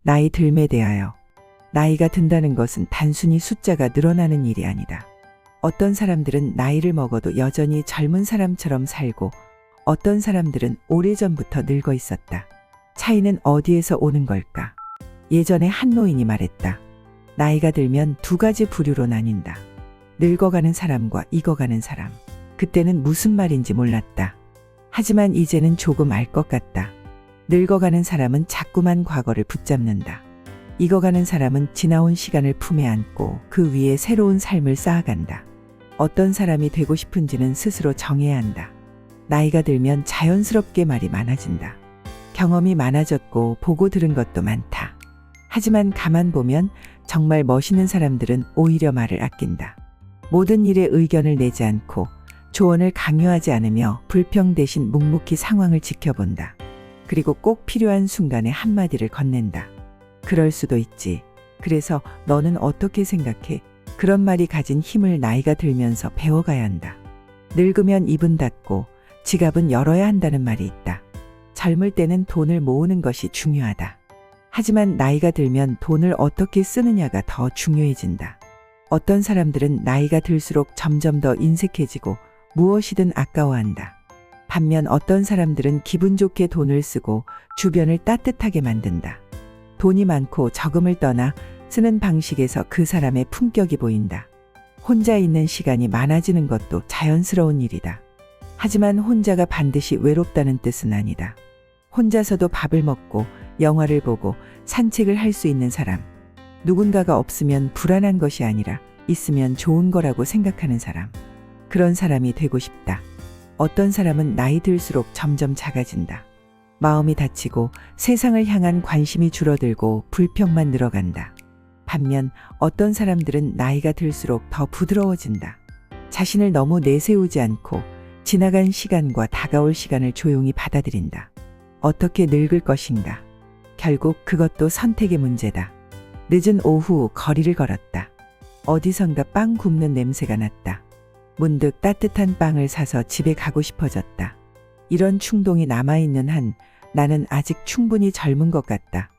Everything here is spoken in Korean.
나이 들매 대하여. 나이가 든다는 것은 단순히 숫자가 늘어나는 일이 아니다. 어떤 사람들은 나이를 먹어도 여전히 젊은 사람처럼 살고 어떤 사람들은 오래전부터 늙어 있었다. 차이는 어디에서 오는 걸까? 예전에 한 노인이 말했다. 나이가 들면 두 가지 부류로 나뉜다. 늙어가는 사람과 익어가는 사람. 그때는 무슨 말인지 몰랐다. 하지만 이제는 조금 알 것 같다. 늙어가는 사람은 자꾸만 과거를 붙잡는다. 익어가는 사람은 지나온 시간을 품에 안고 그 위에 새로운 삶을 쌓아간다. 어떤 사람이 되고 싶은지는 스스로 정해야 한다. 나이가 들면 자연스럽게 말이 많아진다. 경험이 많아졌고 보고 들은 것도 많다. 하지만 가만 보면 정말 멋있는 사람들은 오히려 말을 아낀다. 모든 일에 의견을 내지 않고 조언을 강요하지 않으며 불평 대신 묵묵히 상황을 지켜본다. 그리고 꼭 필요한 순간에 한마디를 건넨다. 그럴 수도 있지. 그래서 너는 어떻게 생각해? 그런 말이 가진 힘을 나이가 들면서 배워가야 한다. 늙으면 입은 닫고 지갑은 열어야 한다는 말이 있다. 젊을 때는 돈을 모으는 것이 중요하다. 하지만 나이가 들면 돈을 어떻게 쓰느냐가 더 중요해진다. 어떤 사람들은 나이가 들수록 점점 더 인색해지고 무엇이든 아까워한다. 반면 어떤 사람들은 기분 좋게 돈을 쓰고 주변을 따뜻하게 만든다. 돈이 많고 적음을 떠나 쓰는 방식에서 그 사람의 품격이 보인다. 혼자 있는 시간이 많아지는 것도 자연스러운 일이다. 하지만 혼자가 반드시 외롭다는 뜻은 아니다. 혼자서도 밥을 먹고 영화를 보고 산책을 할 수 있는 사람. 누군가가 없으면 불안한 것이 아니라 있으면 좋은 거라고 생각하는 사람. 그런 사람이 되고 싶다. 어떤 사람은 나이 들수록 점점 작아진다. 마음이 다치고 세상을 향한 관심이 줄어들고 불평만 늘어간다. 반면 어떤 사람들은 나이가 들수록 더 부드러워진다. 자신을 너무 내세우지 않고 지나간 시간과 다가올 시간을 조용히 받아들인다. 어떻게 늙을 것인가? 결국 그것도 선택의 문제다. 늦은 오후 거리를 걸었다. 어디선가 빵 굽는 냄새가 났다. 문득 따뜻한 빵을 사서 집에 가고 싶어졌다. 이런 충동이 남아있는 한 나는 아직 충분히 젊은 것 같다.